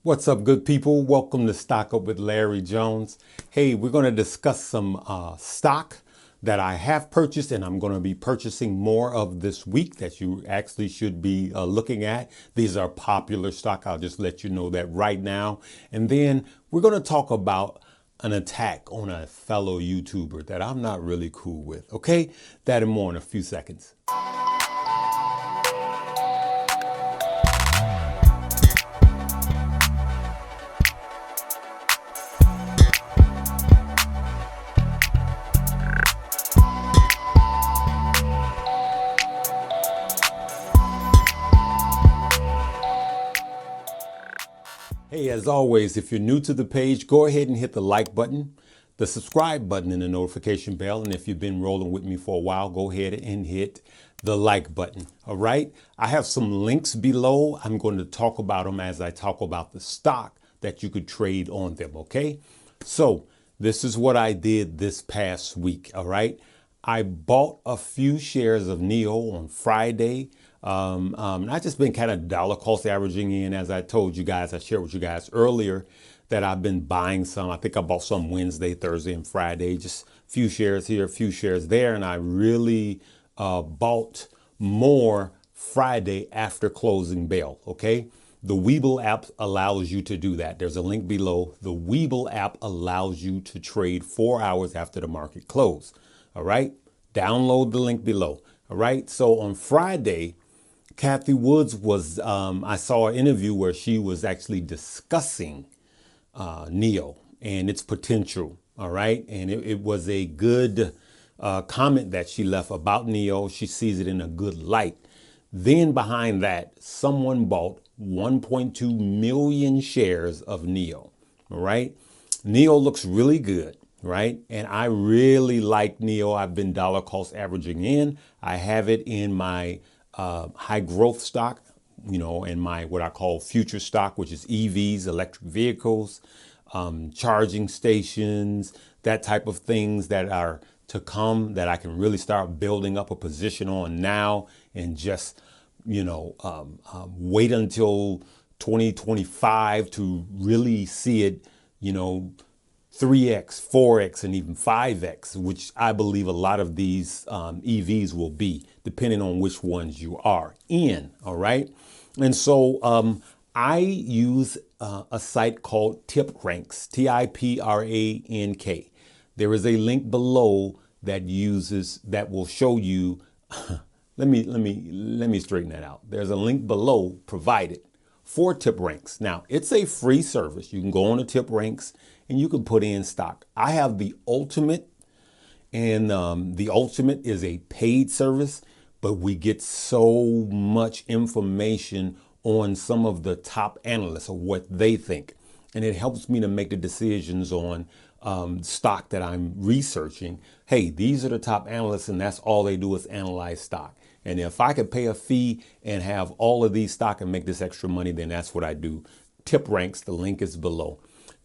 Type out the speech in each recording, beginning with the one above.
What's up, good people? Welcome to Stock Up with Larry Jones. Hey, we're going to discuss some stock that I have purchased and I'm going to be purchasing more of this week that you actually should be looking at. These are popular stock. I'll just let you know that right now. And then we're going to talk about an attack on a fellow YouTuber that I'm not really cool with. Okay, that and more in a few seconds. Hey, as always, if you're new to the page, go ahead and hit the like button, the subscribe button, and the notification bell. And if you've been rolling with me for a while, go ahead and hit the like button. All right. I have some links below. I'm going to talk about them as I talk about the stock that you could trade on them. OK, so this is what I did this past week. All right. I bought a few shares of NEO on Friday. I've just been kind of dollar cost averaging in, as I told you guys, I shared with you guys earlier that I've been buying some. I think I bought some Wednesday, Thursday, and Friday, just a few shares here, a few shares there. And I really bought more Friday after closing bell. Okay. The WEBULL app allows you to do that. There's a link below. The WEBULL app allows you to trade 4 hours after the market close. All right. Download the link below. All right. So on Friday, Kathy Woods was, I saw an interview where she was actually discussing NEO and its potential. All right. And it was a good comment that she left about NEO. She sees it in a good light. Then behind that, someone bought 1.2 million shares of NEO. All right. NEO looks really good. Right. And I really like NEO. I've been dollar cost averaging in. I have it in my high growth stock, you know, in my what I call future stock, which is EVs, electric vehicles, charging stations, that type of things that are to come that I can really start building up a position on now and just, you know, wait until 2025 to really see it, you know, 3x, 4x, and even 5x, which I believe a lot of these EVs will be, depending on which ones you are in. All right. And so I use a site called TipRanks, TIPRANK. There is a link below that will show you. let me straighten that out. There's a link below provided for TipRanks. Now, it's a free service. You can go on to TipRanks and you can put in stock. I have the Ultimate, and the Ultimate is a paid service, but we get so much information on some of the top analysts of what they think. And it helps me to make the decisions on stock that I'm researching. Hey, these are the top analysts, and that's all they do is analyze stock. And if I could pay a fee and have all of these stock and make this extra money, then that's what I do. TipRanks, the link is below.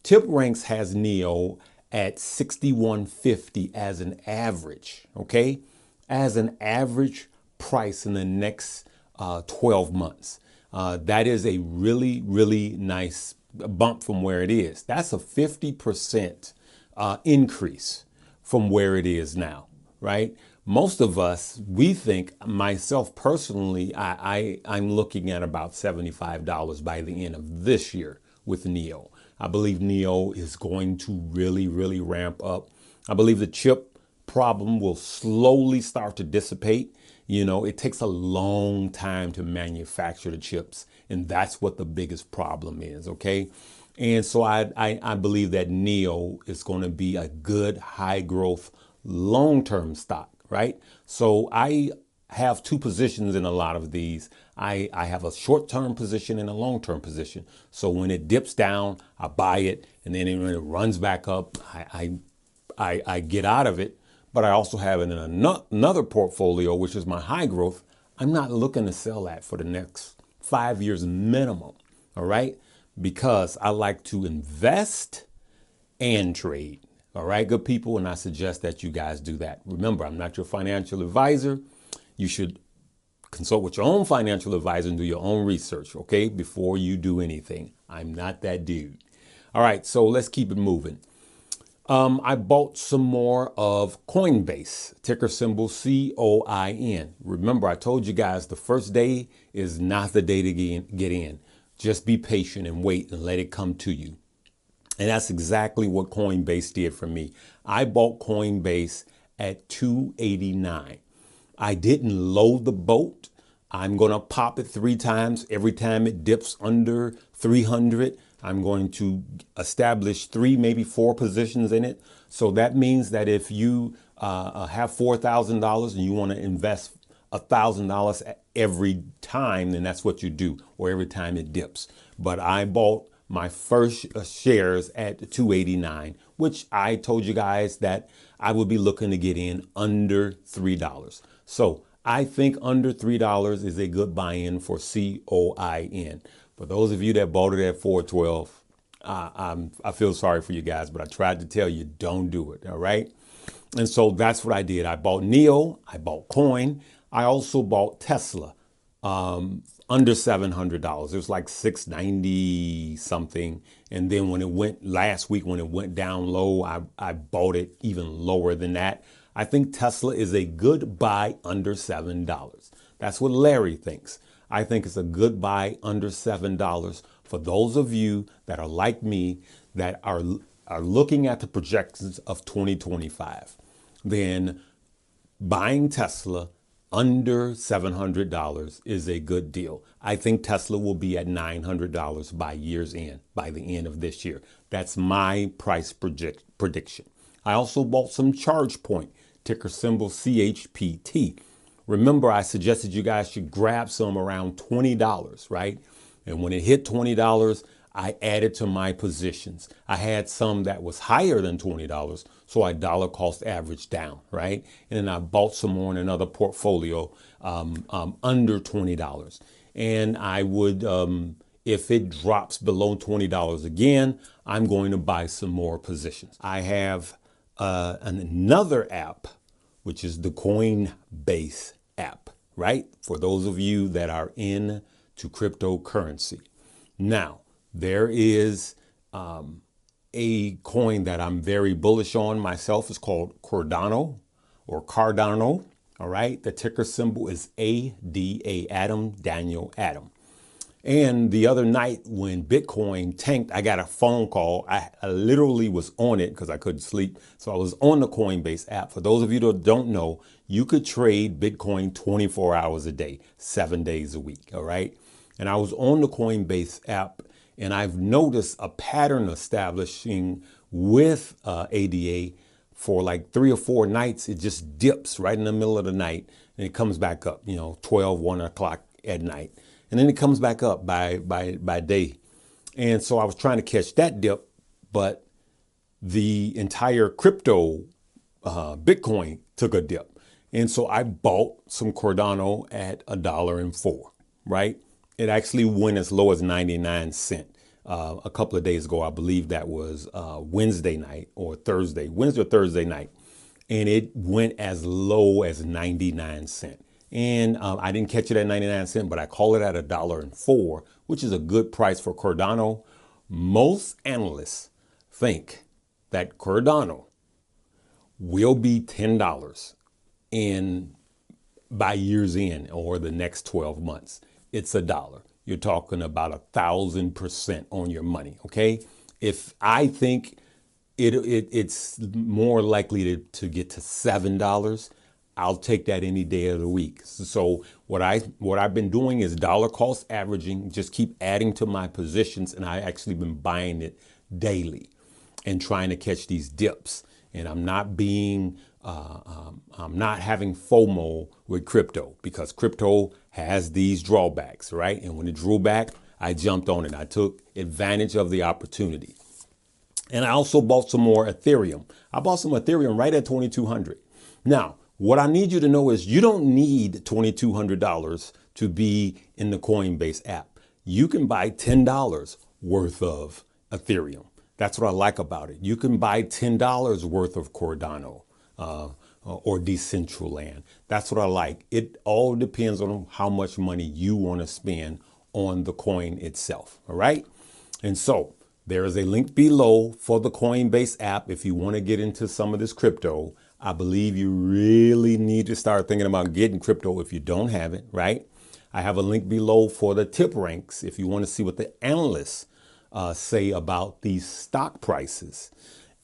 TipRanks has NEO at 61.50 as an average, okay? As an average price in the next 12 months. That is a really, really nice bump from where it is. That's a 50% increase from where it is now, right? Most of us, we think, myself personally, I'm looking at about $75 by the end of this year with NEO. I believe NEO is going to really, really ramp up. I believe the chip problem will slowly start to dissipate. You know, it takes a long time to manufacture the chips, and that's what the biggest problem is. OK, and so I believe that NEO is going to be a good high growth long term stock. Right. So I have two positions in a lot of these. I have a short-term position and a long-term position. So when it dips down, I buy it, and then when it runs back up, I get out of it. But I also have it in another portfolio, which is my high growth. I'm not looking to sell that for the next 5 years minimum. All right, because I like to invest and trade. All right, good people, and I suggest that you guys do that. Remember, I'm not your financial advisor. You should consult with your own financial advisor and do your own research, okay, before you do anything. I'm not that dude. All right, so let's keep it moving. I bought some more of Coinbase, ticker symbol COIN. Remember, I told you guys the first day is not the day to get in. Just be patient and wait and let it come to you. And that's exactly what Coinbase did for me. I bought Coinbase at $2.89. I didn't load the boat. I'm going to pop it 3 times. Every time it dips under 300, I'm going to establish 3, maybe 4 positions in it. So that means that if you have $4,000 and you want to invest $1,000 every time, then that's what you do, or every time it dips. But I bought my first shares at $2.89, which I told you guys that I would be looking to get in under $3. So I think under $3 is a good buy-in for COIN. For those of you that bought it at $4.12, I feel sorry for you guys, but I tried to tell you, don't do it. All right. And so that's what I did. I bought NEO, I bought Coin. I also bought Tesla under $700. It was like $690 something. And then when it went last week, when it went down low, I bought it even lower than that. I think Tesla is a good buy under $7. That's what Larry thinks. I think it's a good buy under $7 for those of you that are like me, that are looking at the projections of 2025. Then buying Tesla under $700 is a good deal. I think Tesla will be at $900 by year's end, by the end of this year. That's my price prediction. I also bought some ChargePoint, ticker symbol CHPT. Remember, I suggested you guys should grab some around $20, right? And when it hit $20, I added to my positions. I had some that was higher than $20, so I dollar cost average down, right? And then I bought some more in another portfolio under $20. And I would, if it drops below $20 again, I'm going to buy some more positions. I have another app, which is the Coinbase app, right? For those of you that are into cryptocurrency. Now, there is a coin that I'm very bullish on myself. It's called Cardano or Cardano. All right. The ticker symbol is ADA, Adam, Daniel, Adam. And the other night when Bitcoin tanked, I got a phone call. I literally was on it because I couldn't sleep. So I was on the Coinbase app. For those of you that don't know, you could trade Bitcoin 24 hours a day, 7 days a week. All right. And I was on the Coinbase app, and I've noticed a pattern establishing with ADA for like 3 or 4 nights. It just dips right in the middle of the night and it comes back up, 12, 1 o'clock at night. And then it comes back up by day. And so I was trying to catch that dip, but the entire crypto Bitcoin took a dip. And so I bought some Cardano at $1.04, right? It actually went as low as 99 cents a couple of days ago. I believe that was Wednesday night or Thursday night. And it went as low as 99 cents. And I didn't catch it at 99 cents, but I call it at $1.04, which is a good price for Cardano. Most analysts think that Cardano will be $10 by year's end or the next 12 months. It's $1. You're talking about 1,000% on your money. Okay. If I think it's more likely to get to $7, I'll take that any day of the week. So what I've been doing is dollar cost averaging, just keep adding to my positions. And I actually been buying it daily and trying to catch these dips. And I'm not being, I'm not having FOMO with crypto because crypto has these drawbacks, right? And when it drew back, I jumped on it. I took advantage of the opportunity. And I also bought some more Ethereum. I bought some Ethereum right at 2,200. Now, what I need you to know is you don't need $2,200 to be in the Coinbase app. You can buy $10 worth of Ethereum. That's what I like about it. You can buy $10 worth of Cardano or Decentraland. That's what I like. It all depends on how much money you want to spend on the coin itself. All right. And so there is a link below for the Coinbase app if you want to get into some of this crypto. I believe you really need to start thinking about getting crypto if you don't have it, right? I have a link below for the tip ranks if you want to see what the analysts say about these stock prices.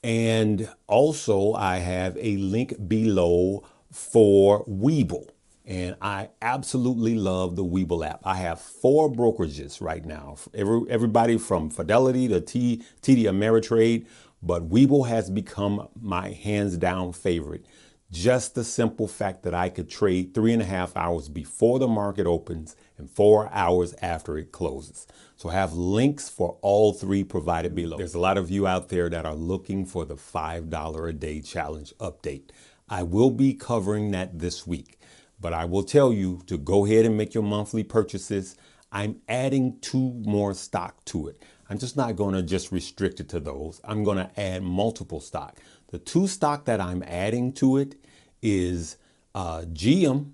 And also I have a link below for WEBULL. And I absolutely love the WEBULL app. I have 4 brokerages right now. Everybody from Fidelity to TD Ameritrade, but WEBULL has become my hands down favorite. Just the simple fact that I could trade 3.5 hours before the market opens and 4 hours after it closes. So I have links for all 3 provided below. There's a lot of you out there that are looking for the $5 a day challenge update. I will be covering that this week, but I will tell you to go ahead and make your monthly purchases. I'm adding 2 more stock to it. I'm just not going to just restrict it to those. I'm going to add multiple stock. The 2 stock that I'm adding to it is GM,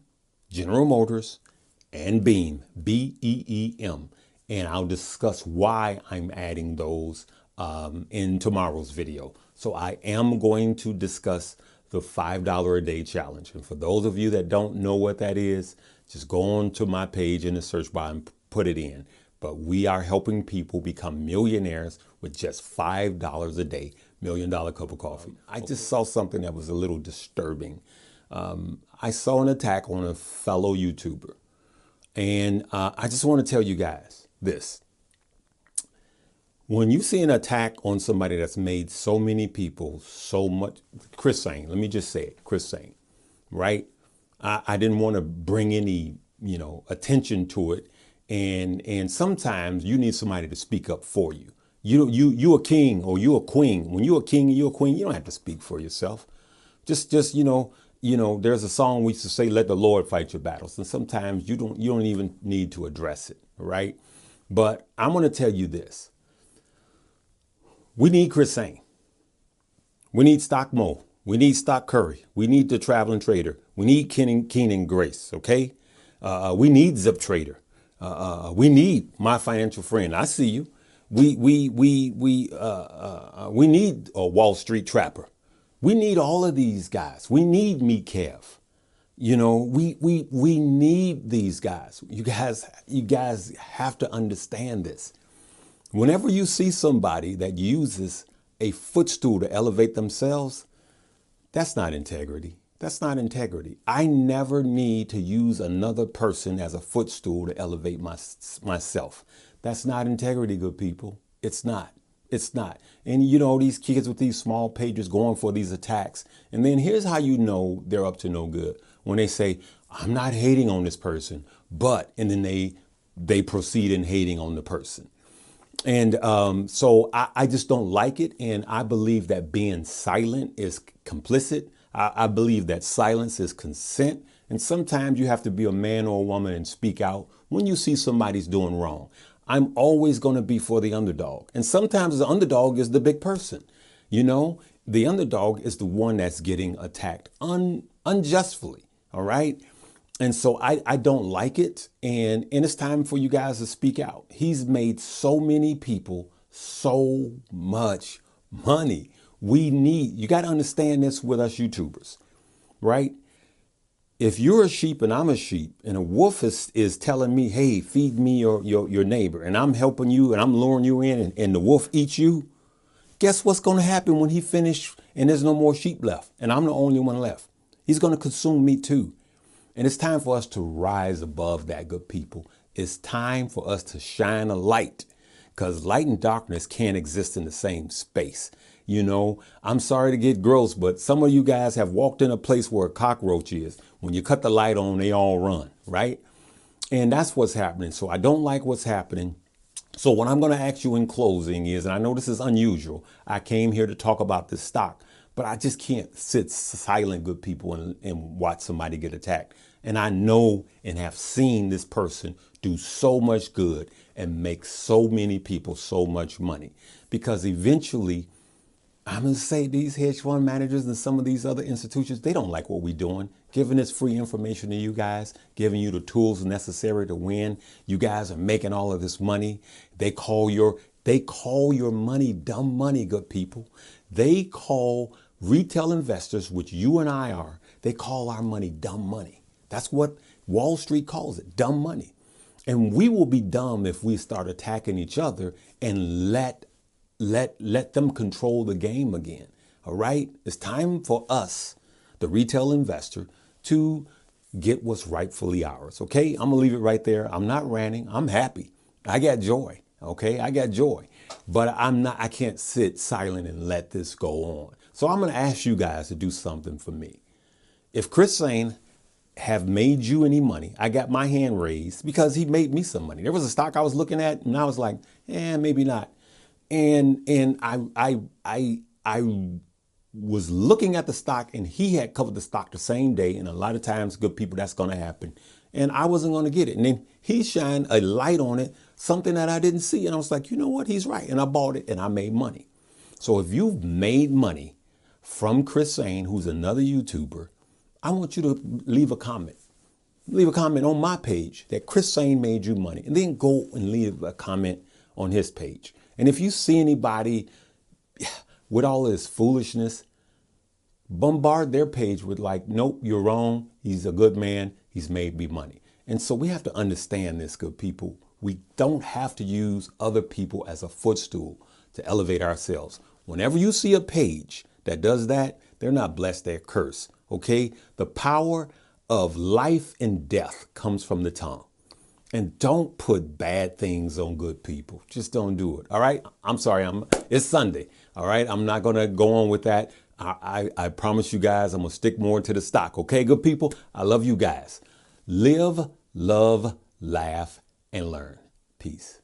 General Motors, and Beam, BEEM. And I'll discuss why I'm adding those in tomorrow's video. So I am going to discuss the $5 a day challenge. And for those of you that don't know what that is, just go on to my page in the search bar and put it in. But we are helping people become millionaires with just $5 a day, $1 million cup of coffee. I just saw something that was a little disturbing. I saw an attack on a fellow YouTuber. And I just want to tell you guys this. When you see an attack on somebody that's made so many people so much, Sain, let me just say it, Sain, right? I didn't want to bring any, attention to it. And sometimes you need somebody to speak up for you. You a king or you a queen. When you're a king and you're a queen, you don't have to speak for yourself. Just there's a song we used to say, let the Lord fight your battles. And sometimes you don't even need to address it, right? But I'm going to tell you this. We need Sain. We need Stock Mo. We need Stock Curry. We need the Traveling Trader. We need Keenan Grace, okay? We need Zip Trader. We need My Financial Friend. I see you. We need a Wall Street Trapper. We need all of these guys. We need Meat Kev. We need these guys. You guys have to understand this. Whenever you see somebody that uses a footstool to elevate themselves, that's not integrity. That's not integrity. I never need to use another person as a footstool to elevate myself. That's not integrity, good people. It's not. It's not. And these kids with these small pages going for these attacks. And then here's how you know they're up to no good. When they say, I'm not hating on this person, and then they proceed in hating on the person. And so I just don't like it. And I believe that being silent is complicit. I believe that silence is consent. And sometimes you have to be a man or a woman and speak out when you see somebody's doing wrong. I'm always going to be for the underdog. And sometimes the underdog is the big person. The underdog is the one that's getting attacked unjustly. All right. And so I don't like it. And it's time for you guys to speak out. He's made so many people so much money. You got to understand this with us YouTubers, right? If you're a sheep and I'm a sheep and a wolf is telling me, hey, feed me your neighbor, and I'm helping you and I'm luring you in and the wolf eats you, guess what's going to happen when he finishes and there's no more sheep left and I'm the only one left? He's going to consume me too. And it's time for us to rise above that, good people. It's time for us to shine a light, because light and darkness can't exist in the same space. I'm sorry to get gross, but some of you guys have walked in a place where a cockroach is. When you cut the light on, they all run, right? And that's what's happening. So I don't like what's happening. So what I'm going to ask you in closing is, and I know this is unusual, I came here to talk about this stock, but I just can't sit silent, good people, and watch somebody get attacked. And I know and have seen this person do so much good and make so many people so much money, because eventually, I'm going to say these hedge fund managers and some of these other institutions, they don't like what we're doing, giving this free information to you guys, giving you the tools necessary to win. You guys are making all of this money. They call your They call your money dumb money, good people. They call retail investors, which you and I are, they call our money dumb money. That's what Wall Street calls it, dumb money. And we will be dumb if we start attacking each other and let them control the game again. All right? It's time for us, the retail investor, to get what's rightfully ours. Okay? I'm gonna leave it right there. I'm not ranting. I'm happy. I got joy. Okay? I got joy. But I can't sit silent and let this go on. So I'm gonna ask you guys to do something for me. If Chris Sain have made you any money, I got my hand raised because he made me some money. There was a stock I was looking at and I was like, maybe not. And I was looking at the stock and he had covered the stock the same day. And a lot of times, good people, that's going to happen. And I wasn't going to get it. And then he shined a light on it, something that I didn't see. And I was like, you know what? He's right. And I bought it and I made money. So if you've made money from Chris Sain, who's another YouTuber, I want you to leave a comment. Leave a comment on my page that Chris Sain made you money. And then go and leave a comment on his page. And if you see anybody with all this foolishness, bombard their page with like, nope, you're wrong. He's a good man. He's made me money. And so we have to understand this, good people. We don't have to use other people as a footstool to elevate ourselves. Whenever you see a page that does that, they're not blessed, they're cursed. Okay? The power of life and death comes from the tongue. And don't put bad things on good people. Just don't do it. All right? I'm sorry. It's Sunday. All right? I'm not going to go on with that. I promise you guys I'm going to stick more to the stock. Okay, good people? I love you guys. Live, love, laugh, and learn. Peace.